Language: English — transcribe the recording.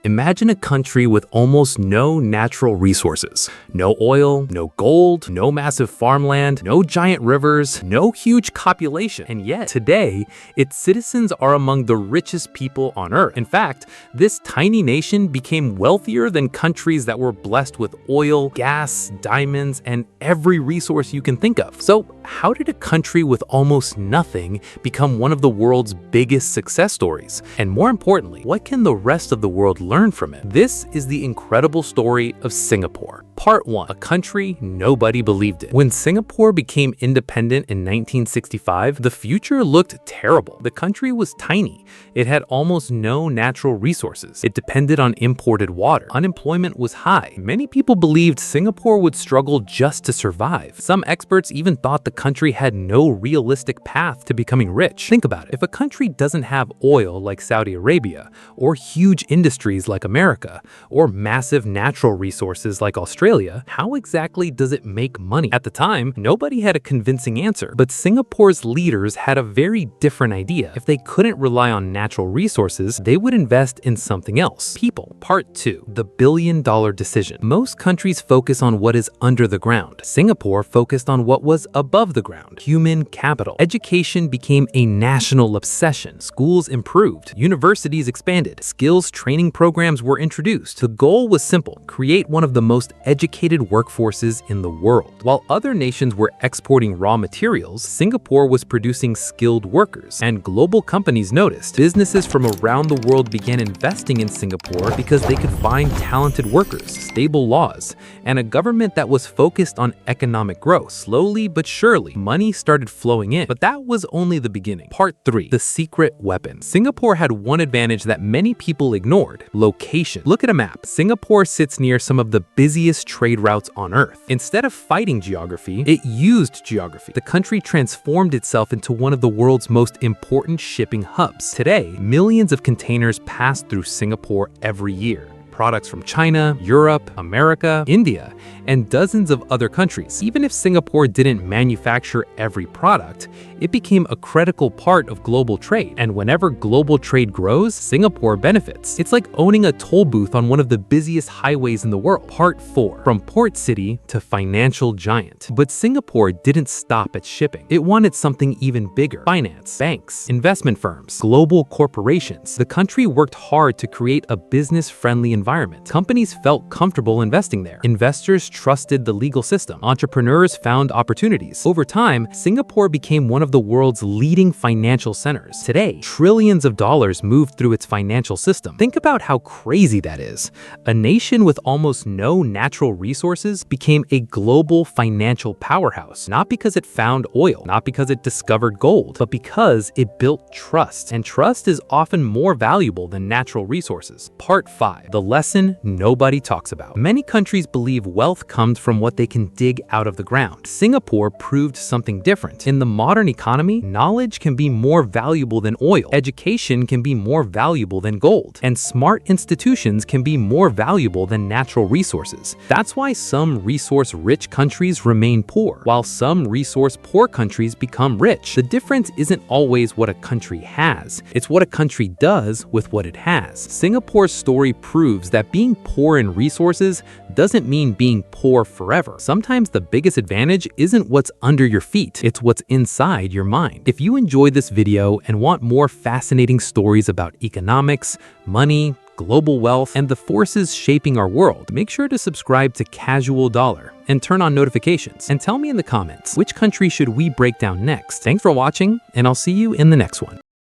Imagine a country with almost no natural resources. No oil, no gold, no massive farmland, no giant rivers, no huge population. And yet, today, its citizens are among the richest people on Earth. In fact, this tiny nation became wealthier than countries that were blessed with oil, gas, diamonds, and every resource you can think of. So, how did a country with almost nothing become one of the world's biggest success stories? And more importantly, what can the rest of the world learn from it? This is the incredible story of Singapore. Part 1. A country nobody believed in. When Singapore became independent in 1965, the future looked terrible. The country was tiny. It had almost no natural resources. It depended on imported water. Unemployment was high. Many people believed Singapore would struggle just to survive. Some experts even thought the country had no realistic path to becoming rich. Think about it. If a country doesn't have oil like Saudi Arabia, or huge industries like America, or massive natural resources like Australia, how exactly does it make money? At the time, nobody had a convincing answer, but Singapore's leaders had a very different idea. If they couldn't rely on natural resources, they would invest in something else. People. Part 2. The billion-dollar decision. Most countries focus on what is under the ground. Singapore focused on what was above the ground. Human capital. Education became a national obsession. Schools improved. Universities expanded. Skills training programs were introduced. The goal was simple: create one of the most educated workforces in the world. While other nations were exporting raw materials, Singapore was producing skilled workers, and global companies noticed. Businesses from around the world began investing in Singapore because they could find talented workers, stable laws, and a government that was focused on economic growth. Slowly but surely, money started flowing in. But that was only the beginning. Part 3. The secret weapon. Singapore had one advantage that many people ignored: location. Look at a map. Singapore sits near some of the busiest trade routes on Earth. Instead of fighting geography, it used geography. The country transformed itself into one of the world's most important shipping hubs. Today, millions of containers pass through Singapore every year. Products from China, Europe, America, India, and dozens of other countries. Even if Singapore didn't manufacture every product, it became a critical part of global trade. And whenever global trade grows, Singapore benefits. It's like owning a toll booth on one of the busiest highways in the world. Part 4. From port city to financial giant. But Singapore didn't stop at shipping. It wanted something even bigger: finance, banks, investment firms, global corporations. The country worked hard to create a business-friendly environment. Companies felt comfortable investing there. Investors trusted the legal system. Entrepreneurs found opportunities. Over time, Singapore became one of the world's leading financial centers. Today, trillions of dollars move through its financial system. Think about how crazy that is. A nation with almost no natural resources became a global financial powerhouse, not because it found oil, not because it discovered gold, but because it built trust. And trust is often more valuable than natural resources. Part 5. The lesson nobody talks about. Many countries believe wealth comes from what they can dig out of the ground. Singapore proved something different. In the modern economy, knowledge can be more valuable than oil, education can be more valuable than gold, and smart institutions can be more valuable than natural resources. That's why some resource-rich countries remain poor, while some resource-poor countries become rich. The difference isn't always what a country has, it's what a country does with what it has. Singapore's story proves that being poor in resources doesn't mean being poor forever. Sometimes the biggest advantage isn't what's under your feet, it's what's inside your mind. If you enjoyed this video and want more fascinating stories about economics, money, global wealth, and the forces shaping our world, make sure to subscribe to Casual Dollar and turn on notifications. And tell me in the comments, which country should we break down next? Thanks for watching, and I'll see you in the next one.